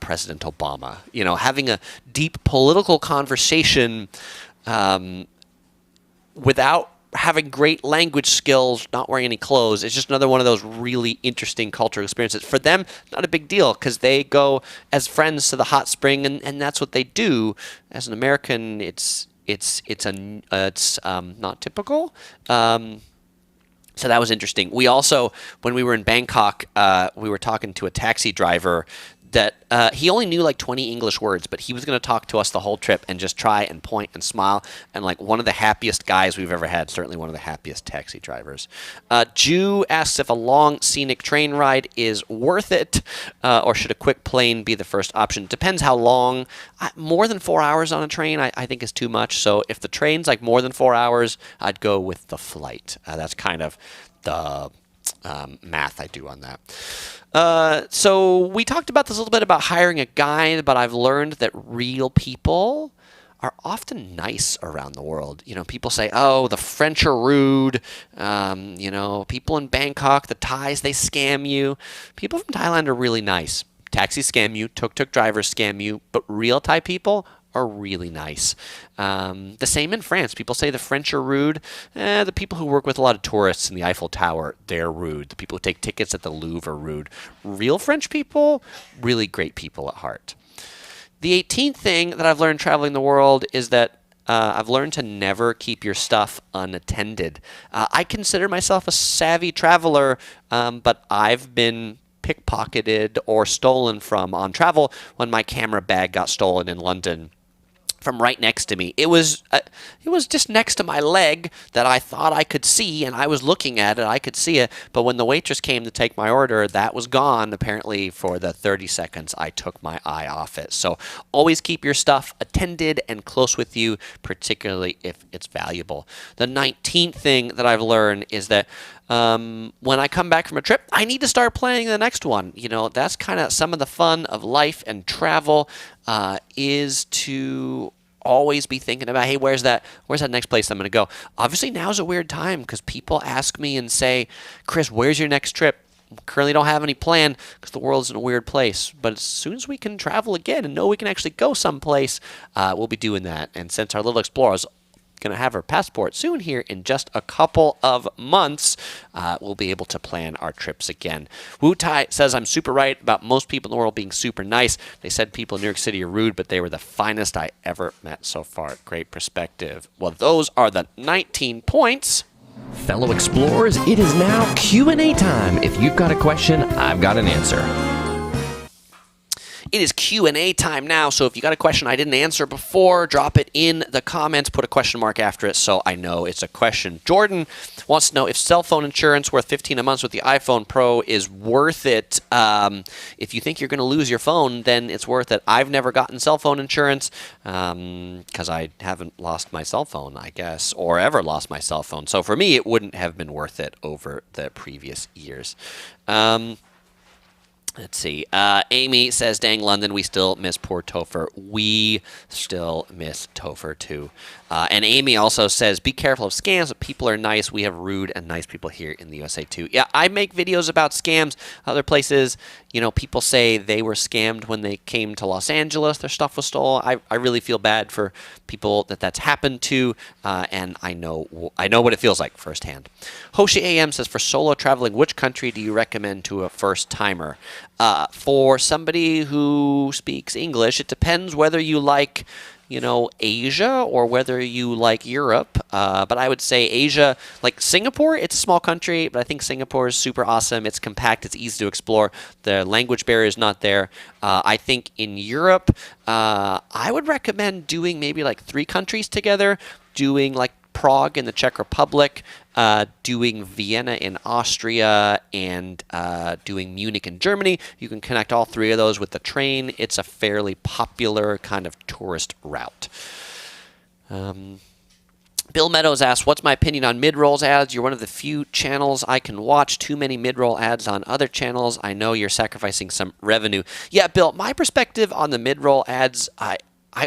[SPEAKER 1] President Obama. Having a deep political conversation without having great language skills, not wearing any clothes. It's just another one of those really interesting cultural experiences. For them, not a big deal because they go as friends to the hot spring, and that's what they do. As an American, it's not typical. So that was interesting. We also, when we were in Bangkok, we were talking to a taxi driver that he only knew like 20 English words, but he was going to talk to us the whole trip and just try and point and smile. And like one of the happiest guys we've ever had, certainly one of the happiest taxi drivers. Ju asks if a long scenic train ride is worth it, or should a quick plane be the first option? Depends how long. More than 4 hours on a train, I think is too much. So if the train's like more than 4 hours, I'd go with the flight. That's kind of the math I do on that. So we talked about this a little bit about hiring a guide, but I've learned that real people are often nice around the world. People say, oh, the French are rude. People in Bangkok, the Thais, they scam you. People from Thailand are really nice. Taxis scam you, tuk-tuk drivers scam you, but real Thai people are really nice. The same in France. People say the French are rude. The people who work with a lot of tourists in the Eiffel Tower, they're rude. The people who take tickets at the Louvre are rude. Real French people, really great people at heart. The 18th thing that I've learned traveling the world is that I've learned to never keep your stuff unattended. I consider myself a savvy traveler, but I've been pickpocketed or stolen from on travel when my camera bag got stolen in London from right next to me. It was just next to my leg that I thought I could see, and I was looking at it. I could see it, but when the waitress came to take my order, that was gone, apparently, for the 30 seconds I took my eye off it. So always keep your stuff attended and close with you, particularly if it's valuable. The 19th thing that I've learned is that when I come back from a trip, I need to start planning the next one. That's kind of some of the fun of life and travel, is to always be thinking about, hey, where's that next place I'm going to go? Obviously, now's a weird time because people ask me and say, Chris, where's your next trip? currently don't have any plan because the world's in a weird place. But as soon as we can travel again and know we can actually go someplace, we'll be doing that. And since our little explorers going to have her passport soon here in just a couple of months, we'll be able to plan our trips again. Wu Tai says, I'm super right about most people in the world being super nice. They said people in New York City are rude, but they were the finest I ever met so far. Great perspective. Well, those are the 19 points.
[SPEAKER 2] Fellow explorers, it is now Q&A time. If you've got a question, I've got an answer.
[SPEAKER 1] It is Q&A time now, so if you got a question I didn't answer before, drop it in the comments, put a question mark after it so I know it's a question. Jordan wants to know if cell phone insurance worth $15 a month with the iPhone Pro is worth it. If you think you're going to lose your phone, then it's worth it. I've never gotten cell phone insurance because I haven't lost my cell phone, I guess, or ever lost my cell phone. So for me, it wouldn't have been worth it over the previous years. Let's see. Amy says, dang, London, we still miss poor Topher. We still miss Topher, too. And Amy also says, be careful of scams. People are nice. We have rude and nice people here in the USA, too. Yeah, I make videos about scams. Other places, people say they were scammed when they came to Los Angeles. Their stuff was stolen. I really feel bad for people that's happened to, and I know what it feels like firsthand. Hoshi AM says, for solo traveling, which country do you recommend to a first-timer? For somebody who speaks English, it depends whether you like, Asia or whether you like Europe. But I would say Asia, like Singapore, it's a small country, but I think Singapore is super awesome. It's compact. It's easy to explore. The language barrier is not there. I think in Europe, I would recommend doing maybe like 3 countries together, doing like Prague in the Czech Republic, doing Vienna in Austria, and doing Munich in Germany. You can connect all 3 of those with the train. It's a fairly popular kind of tourist route. Bill Meadows asks, what's my opinion on mid-rolls ads? You're one of the few channels I can watch. Too many mid-roll ads on other channels. I know you're sacrificing some revenue. Yeah, Bill, my perspective on the mid-roll ads, I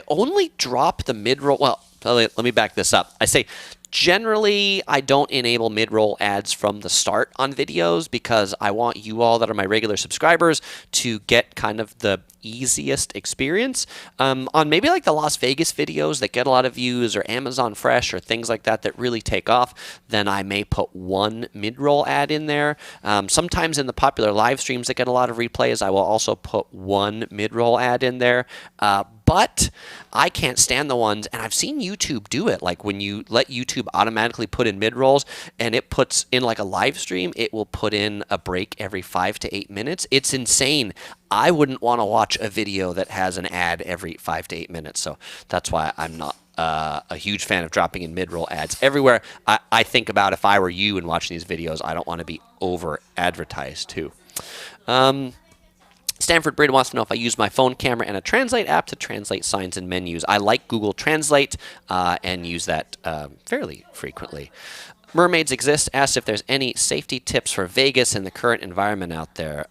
[SPEAKER 1] only drop the mid-roll. Well, let me back this up. I say generally I don't enable mid-roll ads from the start on videos because I want you all that are my regular subscribers to get kind of the easiest experience. On maybe like the Las Vegas videos that get a lot of views, or Amazon Fresh, or things like that really take off, then I may put 1 mid-roll ad in there. Sometimes in the popular live streams that get a lot of replays, I will also put 1 mid-roll ad in there. But I can't stand the ones, and I've seen YouTube do it, like when you let YouTube automatically put in mid-rolls, and it puts in like a live stream, it will put in a break every 5 to 8 minutes. It's insane. I wouldn't want to watch a video that has an ad every 5 to 8 minutes, so that's why I'm not a huge fan of dropping in mid-roll ads everywhere. I think about if I were you and watching these videos, I don't want to be over-advertised too. Stanford Braid wants to know if I use my phone camera and a Translate app to translate signs and menus. I like Google Translate and use that fairly frequently. Mermaids Exist asks if there's any safety tips for Vegas in the current environment out there.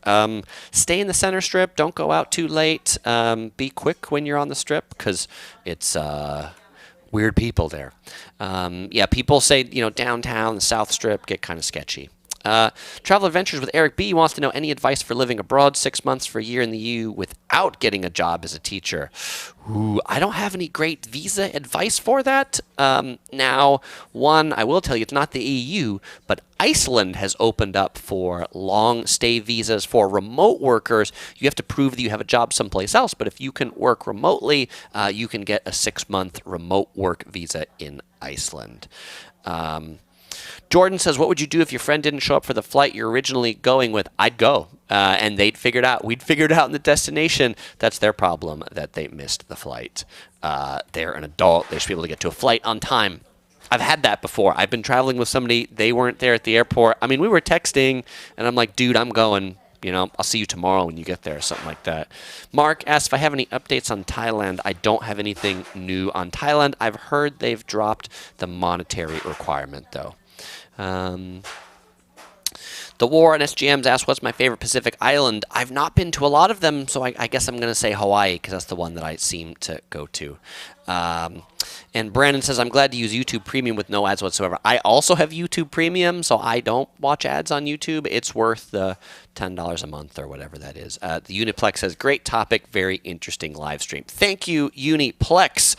[SPEAKER 1] Stay in the center strip. Don't go out too late. Be quick when you're on the strip because it's weird people there. Yeah, people say, downtown, the South Strip get kind of sketchy. Travel Adventures with Eric B. wants to know any advice for living abroad 6 months for a year in the EU without getting a job as a teacher. Ooh, I don't have any great visa advice for that. Now, one, I will tell you, it's not the EU, but Iceland has opened up for long stay visas for remote workers. You have to prove that you have a job someplace else, but if you can work remotely, you can get a 6-month remote work visa in Iceland. Jordan says, what would you do if your friend didn't show up for the flight you're originally going with? I'd go, and they'd figure it out. We'd figure it out in the destination. That's their problem that they missed the flight. They're an adult. They should be able to get to a flight on time. I've had that before. I've been traveling with somebody. They weren't there at the airport. I mean, we were texting, and I'm like, dude, I'm going. I'll see you tomorrow when you get there, something like that. Mark asks if I have any updates on Thailand. I don't have anything new on Thailand. I've heard they've dropped the monetary requirement, though. The War on SGMs asks, what's my favorite Pacific island? I've not been to a lot of them, so I guess I'm going to say Hawaii because that's the one that I seem to go to. And Brandon says, I'm glad to use YouTube Premium with no ads whatsoever. I also have YouTube Premium, so I don't watch ads on YouTube. It's worth the $10 a month or whatever that is. The Uniplex says, great topic, very interesting live stream. Thank you, Uniplex.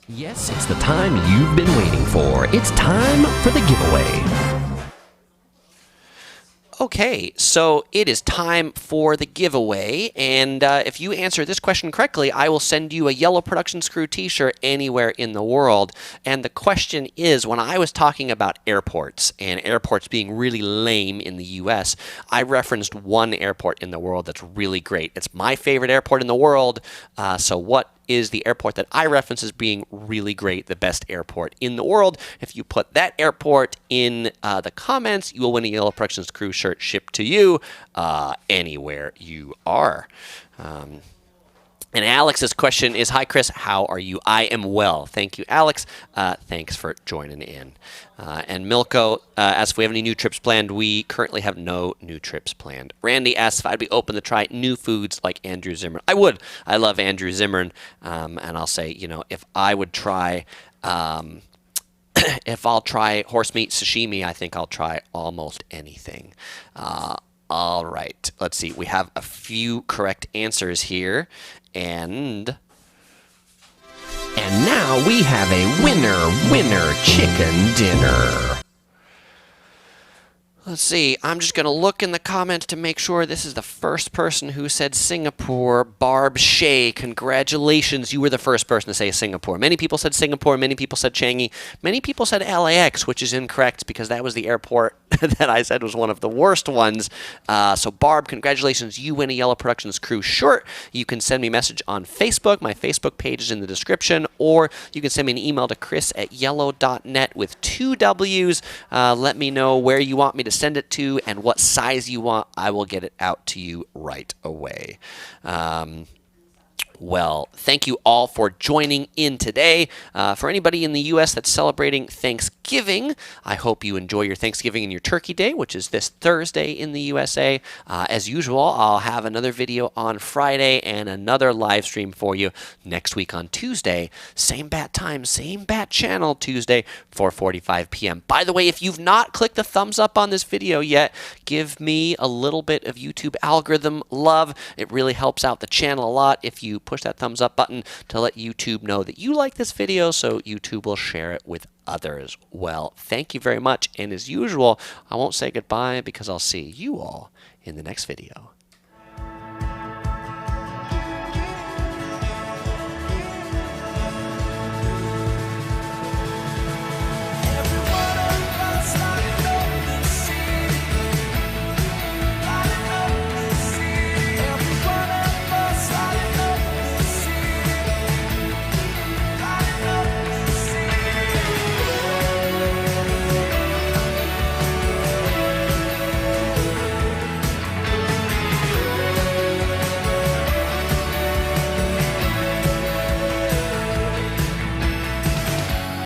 [SPEAKER 2] Yes, it's the time you've been waiting for. It's time for the giveaway.
[SPEAKER 1] Okay, so it is time for the giveaway, and if you answer this question correctly, I will send you a Yellow Productions Crew t-shirt anywhere in the world. And the question is, when I was talking about airports, and airports being really lame in the U.S., I referenced one airport in the world that's really great. It's my favorite airport in the world, so what is the airport that I reference as being really great, the best airport in the world? If you put that airport in the comments, you will win a Yellow Productions Crew shirt shipped to you anywhere you are. And Alex's question is, hi, Chris, how are you? I am well. Thank you, Alex. Thanks for joining in. And Milko asks if we have any new trips planned. We currently have no new trips planned. Randy asks if I'd be open to try new foods like Andrew Zimmern. I would. I love Andrew Zimmern. And I'll say, if I would try... if I'll try horse meat sashimi, I think I'll try almost anything. All right. Let's see. We have a few correct answers here. And
[SPEAKER 2] now we have a winner chicken dinner.
[SPEAKER 1] Let's see. I'm just going to look in the comments to make sure this is the first person who said Singapore. Barb Shea, congratulations. You were the first person to say Singapore. Many people said Singapore. Many people said Changi. Many people said LAX, which is incorrect because that was the airport that I said was one of the worst ones. So, Barb, congratulations. You win a Yellow Productions Crew shirt. You can send me a message on Facebook. My Facebook page is in the description. Or you can send me an email to chris@yellow.net with 2 W's. Let me know where you want me to send it to and what size you want. I will get it out to you right away. Well, thank you all for joining in today. For anybody in the U.S. that's celebrating Thanksgiving, I hope you enjoy your Thanksgiving and your Turkey Day, which is this Thursday in the USA. As usual, I'll have another video on Friday and another live stream for you next week on Tuesday. Same bat time, same bat channel, Tuesday, 4:45 p.m. By the way, if you've not clicked the thumbs up on this video yet, give me a little bit of YouTube algorithm love. It really helps out the channel a lot if you push that thumbs up button to let YouTube know that you like this video, so YouTube will share it with others. Well, thank you very much, and as usual, I won't say goodbye because I'll see you all in the next video.